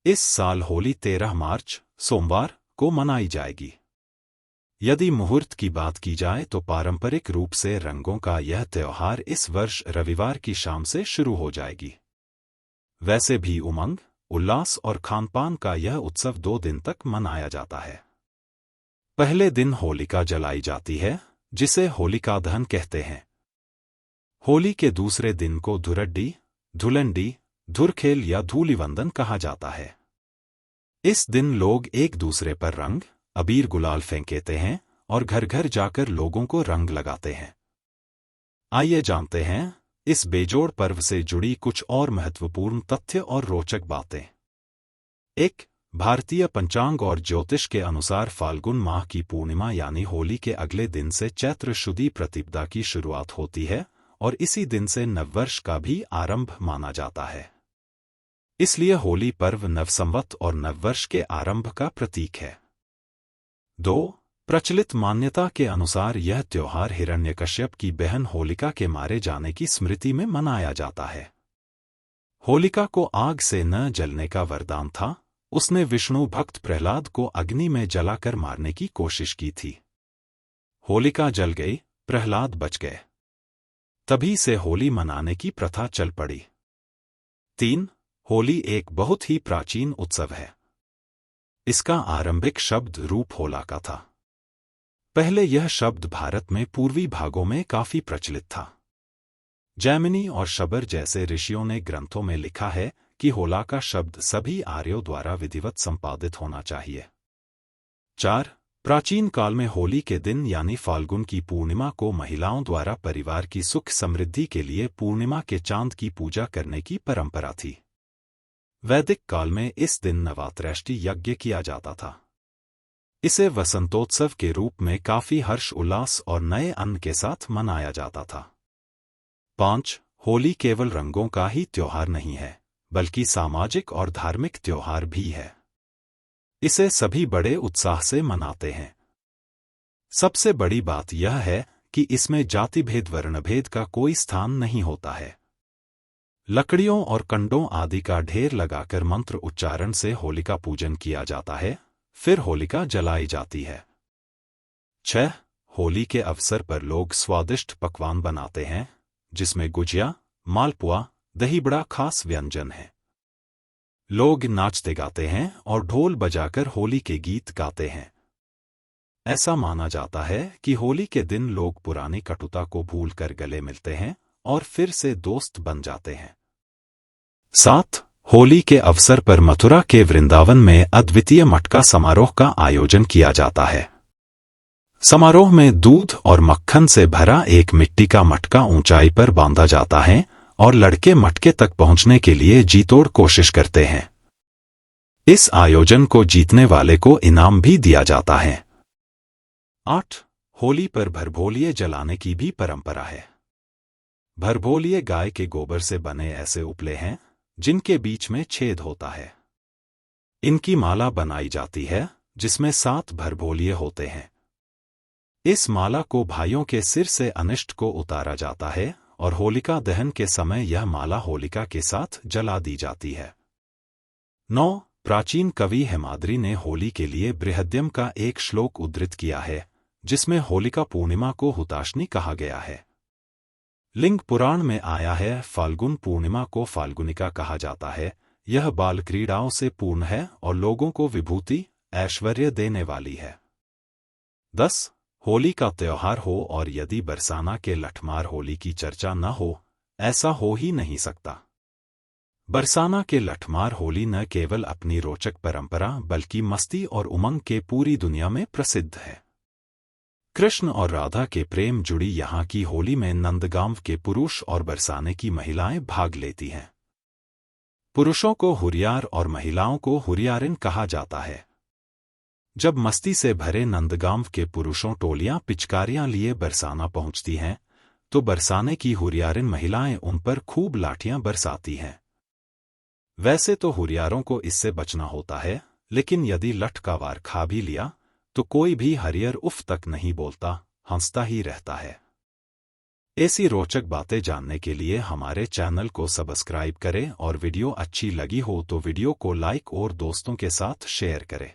इस साल होली 13 मार्च सोमवार को मनाई जाएगी। यदि मुहूर्त की बात की जाए तो पारंपरिक रूप से रंगों का यह त्योहार इस वर्ष रविवार की शाम से शुरू हो जाएगी। वैसे भी उमंग, उल्लास और खानपान का यह उत्सव 2 दिन तक मनाया जाता है। पहले दिन होलिका जलाई जाती है, जिसे होलिका दहन कहते हैं। होली के दूसरे दिन को धुरड्डी, धुलंडी, धुरखेल या धूलिवंदन कहा जाता है। इस दिन लोग एक दूसरे पर रंग, अबीर गुलाल फेंकते हैं और घर घर जाकर लोगों को रंग लगाते हैं। आइए जानते हैं इस बेजोड़ पर्व से जुड़ी कुछ और महत्वपूर्ण तथ्य और रोचक बातें। 1. भारतीय पंचांग और ज्योतिष के अनुसार फाल्गुन माह की पूर्णिमा यानी होली के अगले दिन से चैत्र शुदी प्रतिपदा की शुरुआत होती है और इसी दिन से नववर्ष का भी आरंभ माना जाता है। इसलिए होली पर्व नवसंवत और नववर्ष के आरंभ का प्रतीक है। 2. प्रचलित मान्यता के अनुसार यह त्योहार हिरण्यकश्यप की बहन होलिका के मारे जाने की स्मृति में मनाया जाता है। होलिका को आग से न जलने का वरदान था, उसने विष्णु भक्त प्रहलाद को अग्नि में जलाकर मारने की कोशिश की थी। होलिका जल गई, प्रहलाद बच गए। तभी से होली मनाने की प्रथा चल पड़ी। 3. होली एक बहुत ही प्राचीन उत्सव है। इसका आरंभिक शब्द रूप होला का था। पहले यह शब्द भारत में पूर्वी भागों में काफी प्रचलित था। जैमिनी और शबर जैसे ऋषियों ने ग्रंथों में लिखा है कि होला का शब्द सभी आर्यों द्वारा विधिवत संपादित होना चाहिए। 4. प्राचीन काल में होली के दिन यानी फाल्गुन की पूर्णिमा को महिलाओं द्वारा परिवार की सुख समृद्धि के लिए पूर्णिमा के चांद की पूजा करने की परंपरा थी। वैदिक काल में इस दिन नवात्रैष्टि यज्ञ किया जाता था। इसे वसंतोत्सव के रूप में काफी हर्ष उल्लास और नए अन्न के साथ मनाया जाता था। 5. होली केवल रंगों का ही त्योहार नहीं है, बल्कि सामाजिक और धार्मिक त्योहार भी है। इसे सभी बड़े उत्साह से मनाते हैं। सबसे बड़ी बात यह है कि इसमें जातिभेद वर्णभेद का कोई स्थान नहीं होता है। लकड़ियों और कंडों आदि का ढेर लगाकर मंत्र उच्चारण से होलिका पूजन किया जाता है, फिर होलिका जलाई जाती है। 6. होली के अवसर पर लोग स्वादिष्ट पकवान बनाते हैं, जिसमें गुजिया, मालपुआ, दही बड़ा खास व्यंजन है। लोग नाचते गाते हैं और ढोल बजाकर होली के गीत गाते हैं। ऐसा माना जाता है कि होली के दिन लोग पुरानी कटुता को भूलकर गले मिलते हैं और फिर से दोस्त बन जाते हैं। 7. होली के अवसर पर मथुरा के वृंदावन में अद्वितीय मटका समारोह का आयोजन किया जाता है। समारोह में दूध और मक्खन से भरा एक मिट्टी का मटका ऊंचाई पर बांधा जाता है और लड़के मटके तक पहुंचने के लिए जीतोड़ कोशिश करते हैं। इस आयोजन को जीतने वाले को इनाम भी दिया जाता है। 8. होली पर भरभोलिये जलाने की भी परंपरा है। भरभोलिये गाय के गोबर से बने ऐसे उपले हैं जिनके बीच में छेद होता है। इनकी माला बनाई जाती है, जिसमें 7 भरभोलिये होते हैं। इस माला को भाइयों के सिर से अनिष्ट को उतारा जाता है और होलिका दहन के समय यह माला होलिका के साथ जला दी जाती है। 9. प्राचीन कवि हेमाद्रि ने होली के लिए बृहद्यम का एक श्लोक उद्धृत किया है, जिसमें होलिका पूर्णिमा को हुताशनी कहा गया है। लिंग पुराण में आया है, फाल्गुन पूर्णिमा को फाल्गुनिका कहा जाता है। यह बाल क्रीड़ाओं से पूर्ण है और लोगों को विभूति, ऐश्वर्य देने वाली है। 10. होली का त्योहार हो और यदि बरसाना के लठमार होली की चर्चा न हो, ऐसा हो ही नहीं सकता। बरसाना के लठमार होली न केवल अपनी रोचक परंपरा बल्कि मस्ती और उमंग के पूरी दुनिया में प्रसिद्ध है। कृष्ण और राधा के प्रेम जुड़ी यहाँ की होली में नंदगांव के पुरुष और बरसाने की महिलाएं भाग लेती हैं। पुरुषों को हुरियार और महिलाओं को हुरियारिन कहा जाता है। जब मस्ती से भरे नंदगांव के पुरुषों टोलियां पिचकारियां लिए बरसाना पहुंचती हैं, तो बरसाने की हुरियारिन महिलाएं उन पर खूब लाठियां बरसाती हैं। वैसे तो हुरियारों को इससे बचना होता है, लेकिन यदि लठ का वार खा भी लिया तो कोई भी हरियर उफ तक नहीं बोलता, हंसता ही रहता है। ऐसी रोचक बातें जानने के लिए हमारे चैनल को सब्सक्राइब करें और वीडियो अच्छी लगी हो तो वीडियो को लाइक और दोस्तों के साथ शेयर करें।